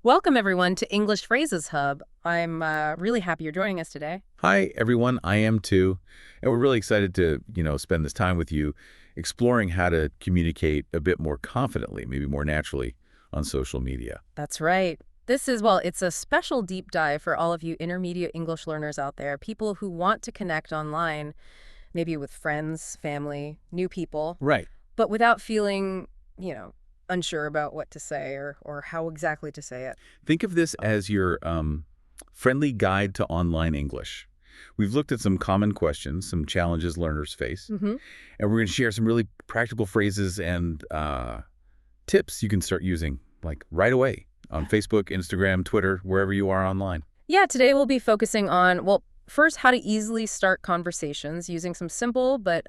Welcome, everyone, to English Phrases Hub. I'm really happy you're joining us today. Hi, everyone. I am too. And we're really excited to, spend this time with you exploring how to communicate a bit more confidently, maybe more naturally on social media. That's right. It's a special deep dive for all of you intermediate English learners out there, people who want to connect online, maybe with friends, family, new people, Right. but without feeling, you know, unsure about what to say or how exactly to say it. Think of this as your friendly guide to online English. We've looked at some common questions, some challenges learners face, Mm-hmm. and we're going to share some really practical phrases and tips you can start using, like right away on Facebook, Instagram, Twitter, wherever you are online. Yeah, today we'll be focusing on, well, first, how to easily start conversations using some simple but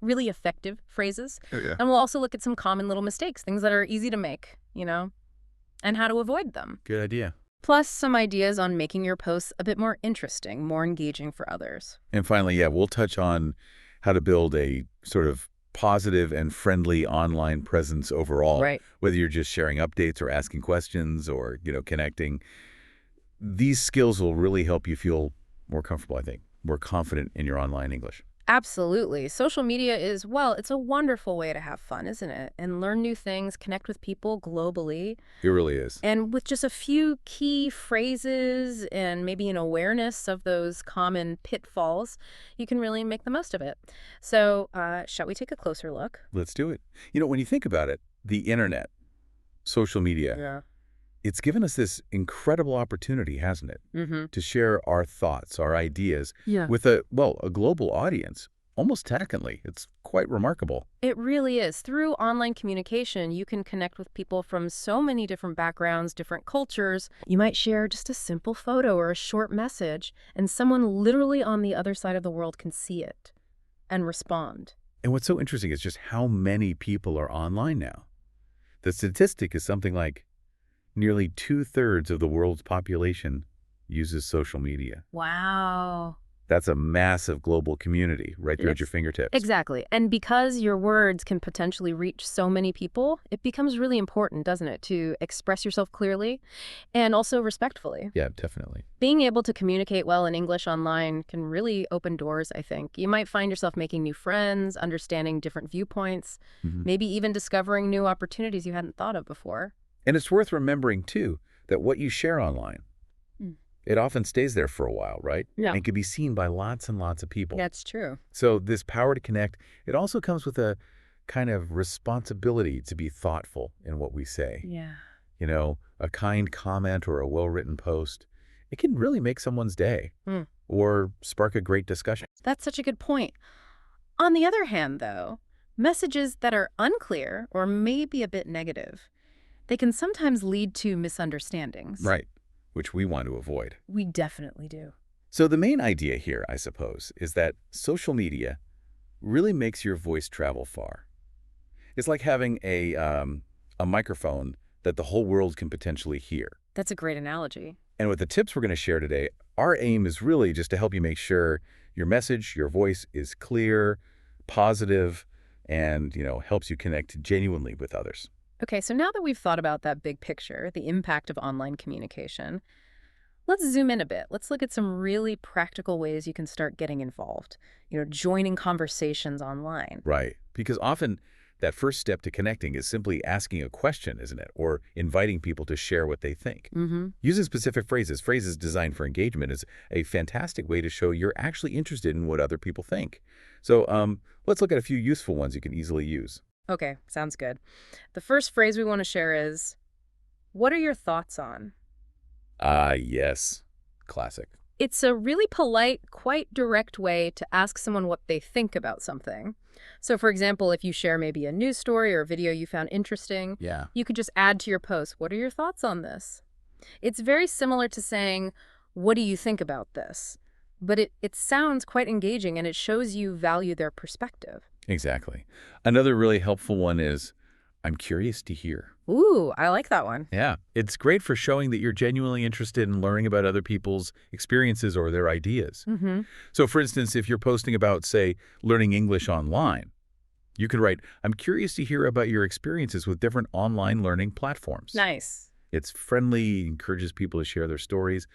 really effective phrases. Oh, yeah. And we'll also look at some common little mistakes, things that are easy to make, and how to avoid them. Good idea. Plus, some ideas on making your posts a bit more interesting, more engaging for others. And finally, yeah, we'll touch on how to build a sort of positive and friendly online presence overall, Right. whether you're just sharing updates or asking questions or, connecting. These skills will really help you feel more comfortable, I think, more confident in your online English. Absolutely. Social media is, well, it's a wonderful way to have fun, isn't it? And learn new things, connect with people globally. It really is. And with just a few key phrases and maybe an awareness of those common pitfalls, you can really make the most of it. So, shall we take a closer look? Let's do it. When you think about it, the internet, social media, Yeah. it's given us this incredible opportunity, hasn't it, Mm-hmm. to share our thoughts, our ideas Yeah. with a global audience, almost technically. It's quite remarkable. It really is. Through online communication, you can connect with people from so many different backgrounds, different cultures. You might share just a simple photo or a short message, and someone literally on the other side of the world can see it and respond. And what's so interesting is just how many people are online now. The statistic is something like nearly 2/3 of the world's population uses social media. Wow. That's a massive global community right there at your Yes. fingertips. Exactly. And because your words can potentially reach so many people, it becomes really important, doesn't it, to express yourself clearly and also respectfully. Yeah, definitely. Being able to communicate well in English online can really open doors, I think. You might find yourself making new friends, understanding different viewpoints, Mhm. maybe even discovering new opportunities you hadn't thought of before. And it's worth remembering, too, that what you share online, Mm. it often stays there for a while, right? Yeah. And can be seen by lots and lots of people. That's true. So this power to connect, it also comes with a kind of responsibility to be thoughtful in what we say. Yeah. A kind comment or a well-written post, it can really make someone's day Mm. or spark a great discussion. That's such a good point. On the other hand, though, messages that are unclear or maybe a bit negative, they can sometimes lead to misunderstandings. Right, which we want to avoid. We definitely do. So the main idea here, I suppose, is that social media really makes your voice travel far. It's like having a microphone that the whole world can potentially hear. That's a great analogy. And with the tips we're going to share today, our aim is really just to help you make sure your message, your voice is clear, positive, and, helps you connect genuinely with others. Okay, so now that we've thought about that big picture, the impact of online communication, let's zoom in a bit. Let's look at some really practical ways you can start getting involved, joining conversations online. Right. Because often that first step to connecting is simply asking a question, isn't it? Or inviting people to share what they think. Mm-hmm. Using specific phrases designed for engagement is a fantastic way to show you're actually interested in what other people think. So let's look at a few useful ones you can easily use. Okay, sounds good. The first phrase we want to share is, what are your thoughts on? Ah, yes. Classic. It's a really polite, quite direct way to ask someone what they think about something. So, for example, if you share maybe a news story or a video you found interesting, Yeah. you could just add to your post, what are your thoughts on this? It's very similar to saying, what do you think about this? But it sounds quite engaging and it shows you value their perspective. Exactly. Another really helpful one is, I'm curious to hear. Ooh, I like that one. Yeah. It's great for showing that you're genuinely interested in learning about other people's experiences or their ideas. Mm-hmm. So, for instance, if you're posting about, say, learning English online, you could write, I'm curious to hear about your experiences with different online learning platforms. Nice. It's friendly, encourages people to share their stories.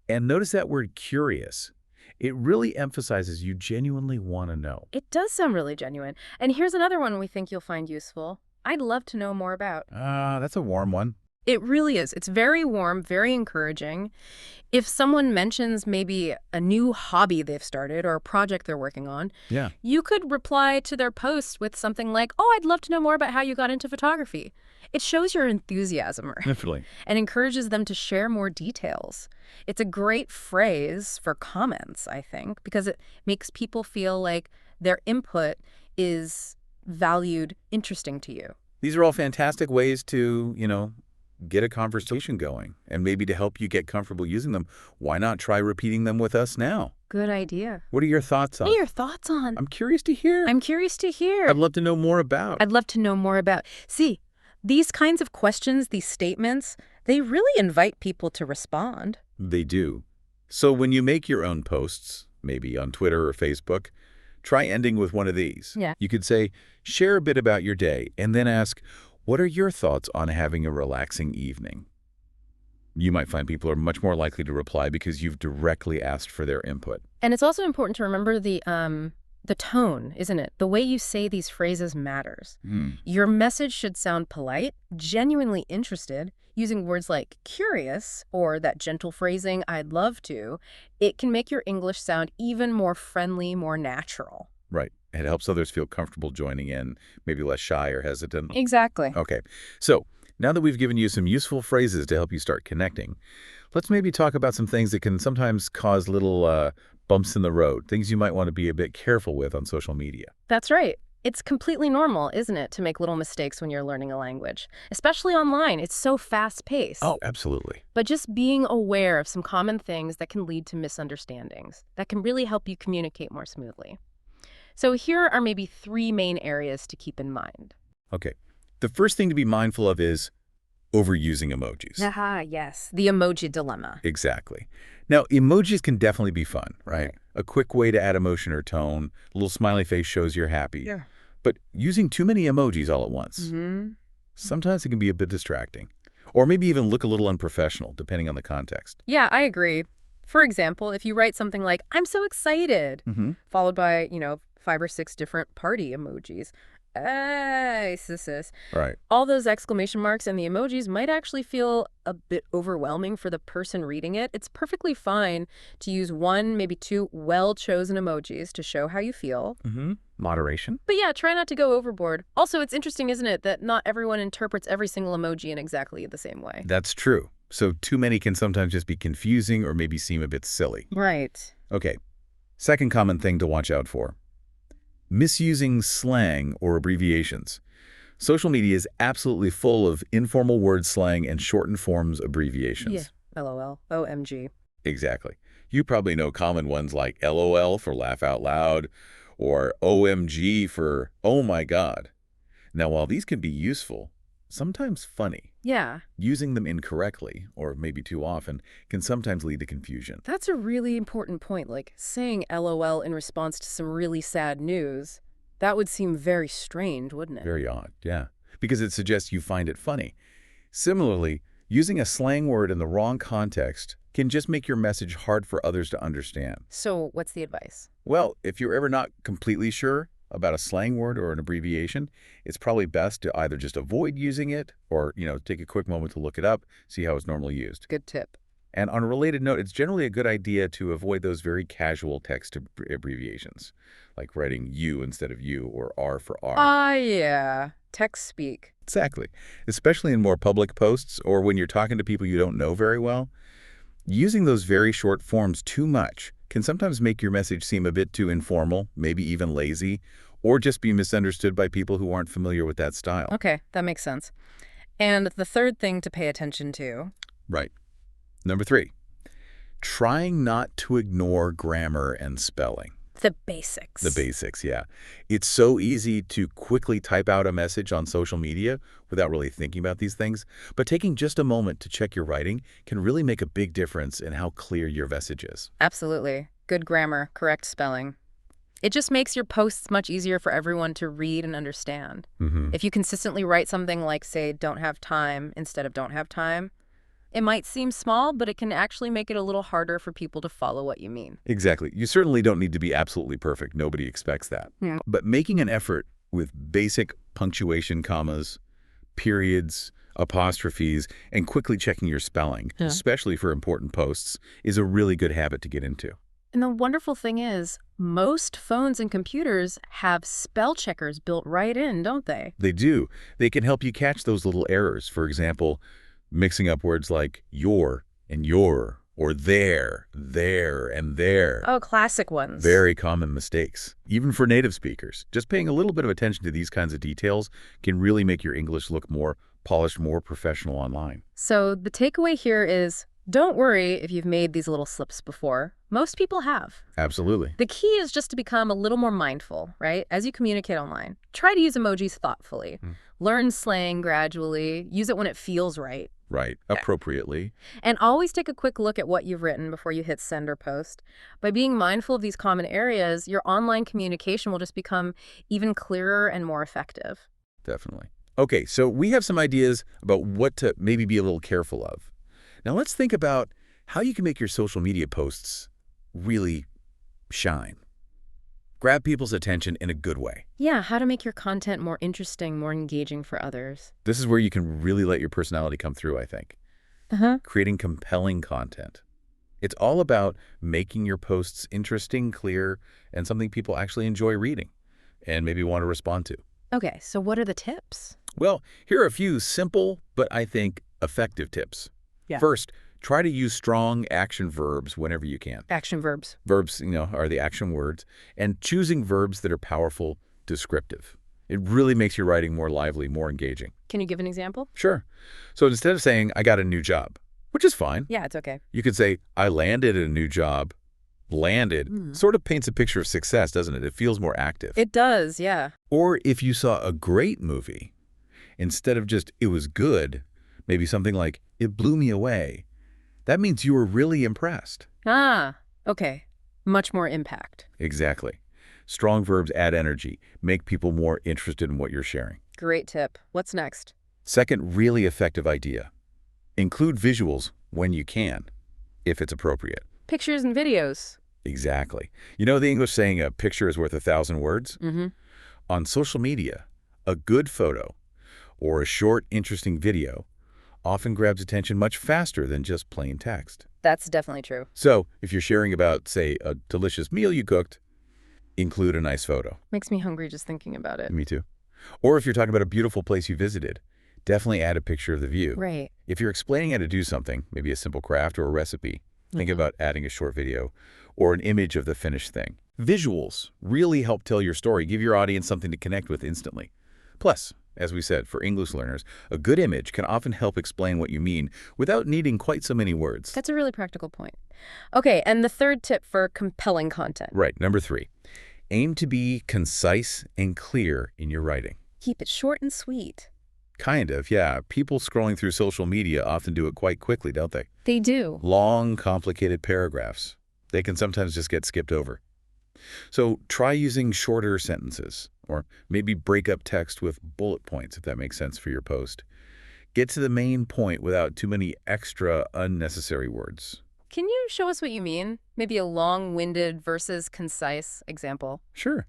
And notice that word curious. It really emphasizes you genuinely want to know. It does sound really genuine. And here's another one we think you'll find useful. I'd love to know more about. That's a warm one. It really is. It's very warm, very encouraging. If someone mentions maybe a new hobby they've started or a project they're working on, Yeah, you could reply to their post with something like, "Oh, I'd love to know more about how you got into photography." It shows your enthusiasm definitely. and encourages them to share more details. It's a great phrase for comments, I think, because it makes people feel like their input is valued, interesting to you. These are all fantastic ways to, get a conversation going. And maybe to help you get comfortable using them, why not try repeating them with us now? Good idea. What are your thoughts What on? are your thoughts on? I'm curious to hear. I'm curious to hear. I'd love to know more about. I'd love to know more about. See, these kinds of questions, these statements, they really invite people to respond. They do. So when you make your own posts, maybe on Twitter or Facebook, try ending with one of these. Yeah. You could say, share a bit about your day, and then ask, what are your thoughts on having a relaxing evening? You might find people are much more likely to reply because you've directly asked for their input. And it's also important to remember the tone, isn't it? The way you say these phrases matters. Your message should sound polite, genuinely interested, using words like curious or that gentle phrasing, "I'd love to." It can make your English sound even more friendly, more natural. Right. It helps others feel comfortable joining in, maybe less shy or hesitant. Exactly. Okay. So now that we've given you some useful phrases to help you start connecting, let's maybe talk about some things that can sometimes cause little bumps in the road, things you might want to be a bit careful with on social media. That's right. It's completely normal, isn't it, to make little mistakes when you're learning a language, especially online. It's so fast-paced. Oh, absolutely. But just being aware of some common things that can lead to misunderstandings, that can really help you communicate more smoothly. So here are maybe 3 main areas to keep in mind. Okay. The first thing to be mindful of is overusing emojis. Aha, yes. The emoji dilemma. Exactly. Now, emojis can definitely be fun, right? A quick way to add emotion or tone. A little smiley face shows you're happy. Yeah. But using too many emojis all at once, sometimes it can be a bit distracting. Or maybe even look a little unprofessional, depending on the context. Yeah, I agree. For example, if you write something like, "I'm so excited," followed by, 5 or 6 different party emojis. Sis. Right. All those exclamation marks and the emojis might actually feel a bit overwhelming for the person reading it. It's perfectly fine to use 1, maybe 2 well-chosen emojis to show how you feel. Moderation. But yeah, try not to go overboard. Also, it's interesting, isn't it, that not everyone interprets every single emoji in exactly the same way. That's true. So too many can sometimes just be confusing or maybe seem a bit silly. Right. Okay. Second common thing to watch out for. Misusing slang or abbreviations. Social media is absolutely full of informal word slang and shortened forms abbreviations. Yeah. LOL. OMG. Exactly. You probably know common ones like LOL for laugh out loud or OMG for oh my God. Now, while these can be useful, sometimes funny, Yeah. using them incorrectly or maybe too often can sometimes lead to confusion. That's a really important point, like saying LOL in response to some really sad news. That would seem very strange, wouldn't it? Very odd, yeah, because it suggests you find it funny. Similarly, using a slang word in the wrong context can just make your message hard for others to understand. So what's the advice? Well, if you're ever not completely sure about a slang word or an abbreviation, it's probably best to either just avoid using it or, take a quick moment to look it up, see how it's normally used. Good tip. And on a related note, it's generally a good idea to avoid those very casual text abbreviations, like writing you instead of you or R for R. Yeah. Text speak. Exactly. Especially in more public posts or when you're talking to people you don't know very well. Using those very short forms too much can sometimes make your message seem a bit too informal, maybe even lazy, or just be misunderstood by people who aren't familiar with that style. Okay, that makes sense. And the third thing to pay attention to. Right. Number 3, trying not to ignore grammar and spelling. The basics. The basics, yeah. It's so easy to quickly type out a message on social media without really thinking about these things, but taking just a moment to check your writing can really make a big difference in how clear your message is. Absolutely. Good grammar, correct spelling. It just makes your posts much easier for everyone to read and understand. If you consistently write something like, say, "don't have time" instead of "don't have time," It might seem small, but it can actually make it a little harder for people to follow what you mean. Exactly. You certainly don't need to be absolutely perfect. Nobody expects that. Yeah. But making an effort with basic punctuation, commas, periods, apostrophes, and quickly checking your spelling, especially for important posts, is a really good habit to get into. And the wonderful thing is, most phones and computers have spell checkers built right in, don't they? They do. They can help you catch those little errors. For example, mixing up words like your and your, or there, and there. Oh, classic ones. Very common mistakes, even for native speakers. Just paying a little bit of attention to these kinds of details can really make your English look more polished, more professional online. So the takeaway here is, don't worry if you've made these little slips before. Most people have. Absolutely. The key is just to become a little more mindful, right? As you communicate online, try to use emojis thoughtfully. Learn slang gradually. Use it when it feels right. Right. Appropriately. And always take a quick look at what you've written before you hit send or post. By being mindful of these common areas, your online communication will just become even clearer and more effective. Definitely. Okay, so we have some ideas about what to maybe be a little careful of. Now let's think about how you can make your social media posts really shine. Grab people's attention in a good way. Yeah, how to make your content more interesting, more engaging for others. This is where you can really let your personality come through, I think. Creating compelling content. It's all about making your posts interesting, clear, and something people actually enjoy reading and maybe want to respond to. Okay, so what are the tips? Well, here are a few simple, but I think effective tips. Yeah. First, try to use strong action verbs whenever you can. Action verbs. Verbs, are the action words, and choosing verbs that are powerful, descriptive. It really makes your writing more lively, more engaging. Can you give an example? Sure. So instead of saying, I got a new job, which is fine, Yeah, it's okay. you could say, I landed at a new job. Landed sort of paints a picture of success, doesn't it? It feels more active. It does, yeah. Or if you saw a great movie, instead of just, it was good, maybe something like, it blew me away. That means you were really impressed. Ah, okay. Much more impact. Exactly. Strong verbs add energy, make people more interested in what you're sharing. Great tip. What's next? Second really effective idea. Include visuals when you can, if it's appropriate. Pictures and videos. Exactly. You know the English saying a picture is worth 1,000 words? Mm-hmm. On social media, a good photo or a short, interesting video often grabs attention much faster than just plain text. That's definitely true. So if you're sharing about, say, a delicious meal you cooked, include a nice photo. Makes me hungry just thinking about it. Me too. Or if you're talking about a beautiful place you visited, definitely add a picture of the view. Right. If you're explaining how to do something, maybe a simple craft or a recipe, think about adding a short video or an image of the finished thing. Visuals really help tell your story, give your audience something to connect with instantly. Plus, as we said, for English learners, a good image can often help explain what you mean without needing quite so many words. That's a really practical point. Okay, and the third tip for compelling content. Right, number 3. Aim to be concise and clear in your writing. Keep it short and sweet. Kind of, yeah. People scrolling through social media often do it quite quickly, don't they? They do. Long, complicated paragraphs. They can sometimes just get skipped over. So try using shorter sentences, or maybe break up text with bullet points, if that makes sense for your post. Get to the main point without too many extra, unnecessary words. Can you show us what you mean? Maybe a long-winded versus concise example. Sure.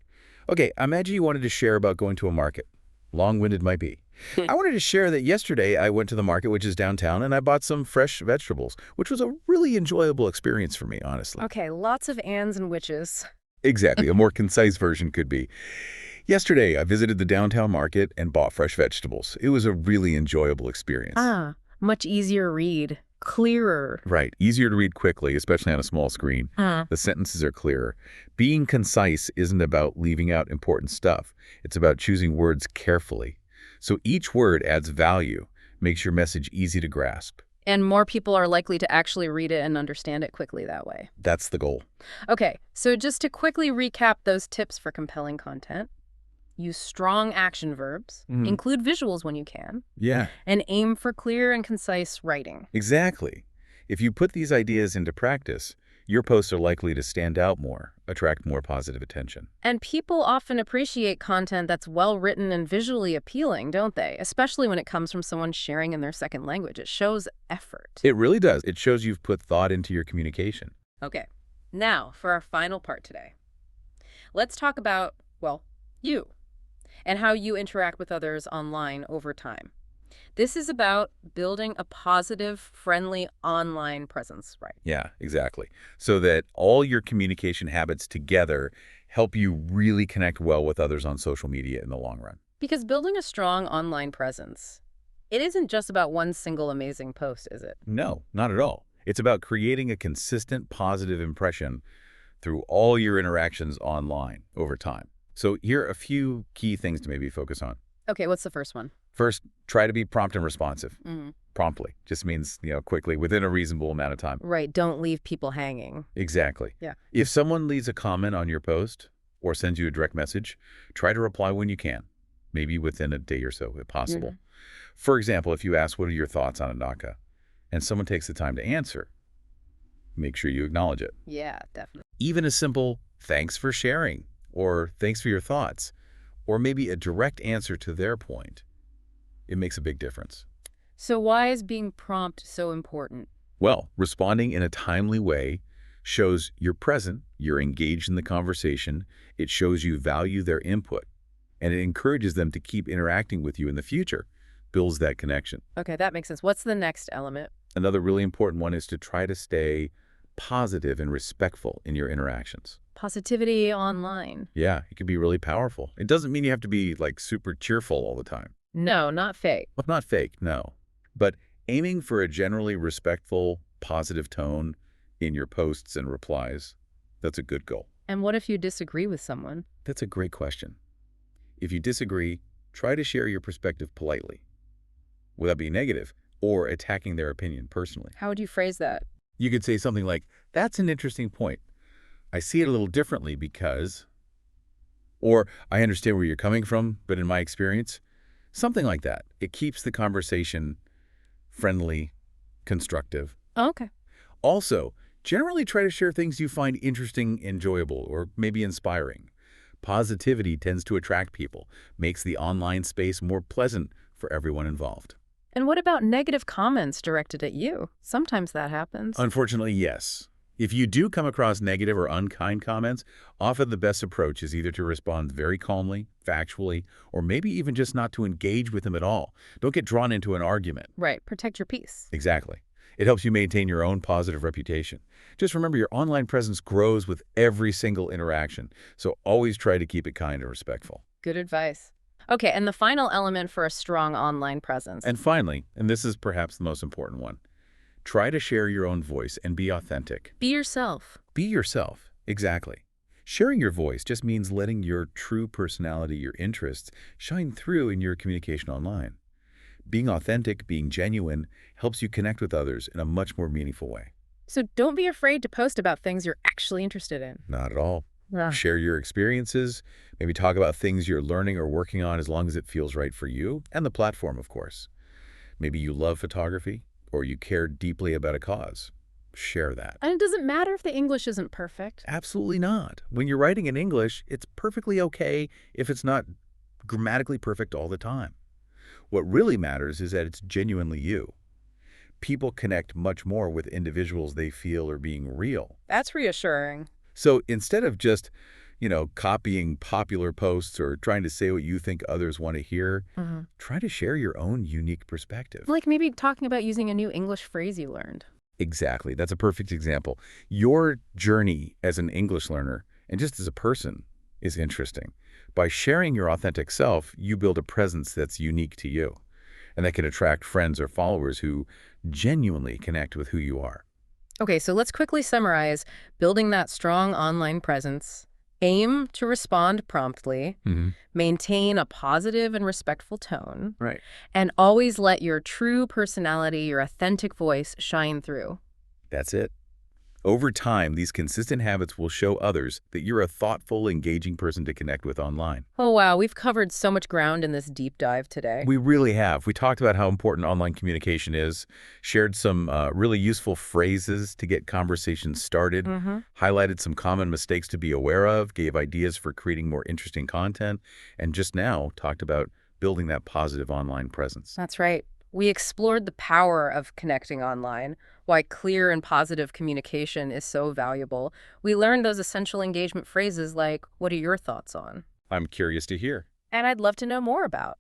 Okay, imagine you wanted to share about going to a market. Long-winded might be. I wanted to share that yesterday I went to the market, which is downtown, and I bought some fresh vegetables, which was a really enjoyable experience for me, honestly. Okay, lots of ands and whiches. Exactly. A more concise version could be, yesterday I visited the downtown market and bought fresh vegetables. It was a really enjoyable experience. Ah, much easier read. Clearer. Right. Easier to read quickly, especially on a small screen. The sentences are clearer. Being concise isn't about leaving out important stuff. It's about choosing words carefully. So each word adds value, makes your message easy to grasp. And more people are likely to actually read it and understand it quickly that way. That's the goal. Okay, so just to quickly recap those tips for compelling content. Use strong action verbs, include visuals when you can, Yeah, and aim for clear and concise writing. exactly. If you put these ideas into practice, your posts are likely to stand out more, attract more positive attention. And people often appreciate content that's well-written and visually appealing, don't they? Especially when it comes from someone sharing in their second language. It shows effort. It really does. It shows you've put thought into your communication. Okay, now for our final part today. Let's talk about, well, you and how you interact with others online over time. This is about building a positive, friendly online presence, right? Yeah, exactly. So that all your communication habits together help you really connect well with others on social media in the long run. Because building a strong online presence, it isn't just about one single amazing post, is it? No, not at all. It's about creating a consistent positive impression through all your interactions online over time. So here are a few key things to maybe focus on. Okay, what's the first one? First, try to be prompt and responsive. Mm-hmm. Promptly just means, quickly, within a reasonable amount of time. Right, don't leave people hanging. Exactly. Yeah. If someone leaves a comment on your post or sends you a direct message, try to reply when you can, maybe within a day or so, if possible. For example, if you ask, what are your thoughts on Anaka, and someone takes the time to answer, make sure you acknowledge it. Yeah, definitely. Even a simple, thanks for sharing, or thanks for your thoughts, or maybe a direct answer to their point, it makes a big difference. So why is being prompt so important? Well, responding in a timely way shows you're present, you're engaged in the conversation, it shows you value their input, and it encourages them to keep interacting with you in the future, builds that connection. Okay, that makes sense. What's the next element? Another really important one is to try to stay positive and respectful in your interactions. Positivity online. Yeah, it can be really powerful. It doesn't mean you have to be like super cheerful all the time. No, not fake. Well, not fake, no. But aiming for a generally respectful, positive tone in your posts and replies, that's a good goal. And what if you disagree with someone? That's a great question. If you disagree, try to share your perspective politely, without being negative or attacking their opinion personally. How would you phrase that? You could say something like, that's an interesting point. I see it a little differently because, or I understand where you're coming from, but in my experience, something like that. It keeps the conversation friendly, constructive. Oh, okay. Also, generally try to share things you find interesting, enjoyable, or maybe inspiring. Positivity tends to attract people, makes the online space more pleasant for everyone involved. And what about negative comments directed at you? Sometimes that happens. Unfortunately, yes. If you do come across negative or unkind comments, often the best approach is either to respond very calmly, factually, or maybe even just not to engage with them at all. Don't get drawn into an argument. Right, protect your peace. Exactly. It helps you maintain your own positive reputation. Just remember, your online presence grows with every single interaction, so always try to keep it kind and respectful. Good advice. Okay, and the final element for a strong online presence. And finally, and this is perhaps the most important one, try to share your own voice and be authentic. Be yourself. Be yourself. Exactly. Sharing your voice just means letting your true personality, your interests, shine through in your communication online. Being authentic, being genuine, helps you connect with others in a much more meaningful way. So don't be afraid to post about things you're actually interested in. Not at all. Ah. Share your experiences, maybe talk about things you're learning or working on as long as it feels right for you and the platform, of course. Maybe you love photography or you care deeply about a cause. Share that. And it doesn't matter if the English isn't perfect. Absolutely not. When you're writing in English, it's perfectly okay if it's not grammatically perfect all the time. What really matters is that it's genuinely you. People connect much more with individuals they feel are being real. That's reassuring. So instead of just, copying popular posts or trying to say what you think others want to hear, try to share your own unique perspective. Like maybe talking about using a new English phrase you learned. Exactly. That's a perfect example. Your journey as an English learner and just as a person is interesting. By sharing your authentic self, you build a presence that's unique to you, and that can attract friends or followers who genuinely connect with who you are. Okay, so let's quickly summarize building that strong online presence. Aim to respond promptly, maintain a positive and respectful tone, Right. and always let your true personality, your authentic voice shine through. That's it. Over time, these consistent habits will show others that you're a thoughtful, engaging person to connect with online. Oh, wow, we've covered so much ground in this deep dive today. We really have. We talked about how important online communication is, shared some really useful phrases to get conversations started, Mm-hmm. highlighted some common mistakes to be aware of, gave ideas for creating more interesting content, and just now talked about building that positive online presence. That's right. We explored the power of connecting online, why clear and positive communication is so valuable. We learned those essential engagement phrases like, what are your thoughts on? I'm curious to hear. And I'd love to know more about.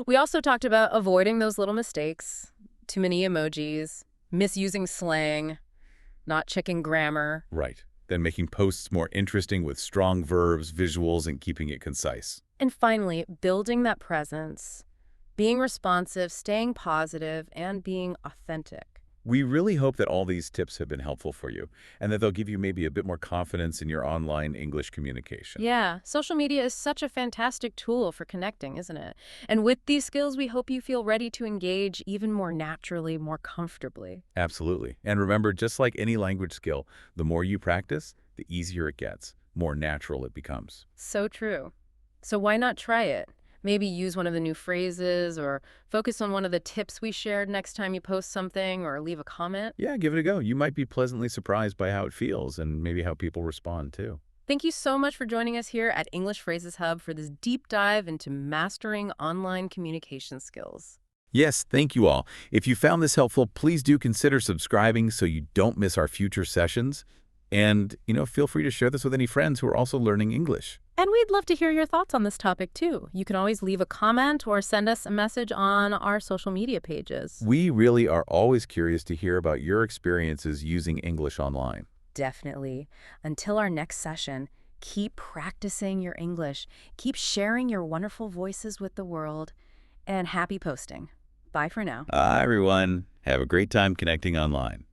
We also talked about avoiding those little mistakes, too many emojis, misusing slang, not checking grammar. Right. Then making posts more interesting with strong verbs, visuals, and keeping it concise. And finally, building that presence, being responsive, staying positive, and being authentic. We really hope that all these tips have been helpful for you and that they'll give you maybe a bit more confidence in your online English communication. Yeah, social media is such a fantastic tool for connecting, isn't it? And with these skills, we hope you feel ready to engage even more naturally, more comfortably. Absolutely. And remember, just like any language skill, the more you practice, the easier it gets, more natural it becomes. So true. So why not try it? Maybe use one of the new phrases or focus on one of the tips we shared next time you post something or leave a comment. Yeah, give it a go. You might be pleasantly surprised by how it feels and maybe how people respond too. Thank you so much for joining us here at English Phrases Hub for this deep dive into mastering online communication skills. Yes, thank you all. If you found this helpful, please do consider subscribing so you don't miss our future sessions. And, feel free to share this with any friends who are also learning English. And we'd love to hear your thoughts on this topic too. You can always leave a comment or send us a message on our social media pages. We really are always curious to hear about your experiences using English online. Definitely. Until our next session, keep practicing your English, keep sharing your wonderful voices with the world, and happy posting. Bye for now. Everyone, have a great time connecting online.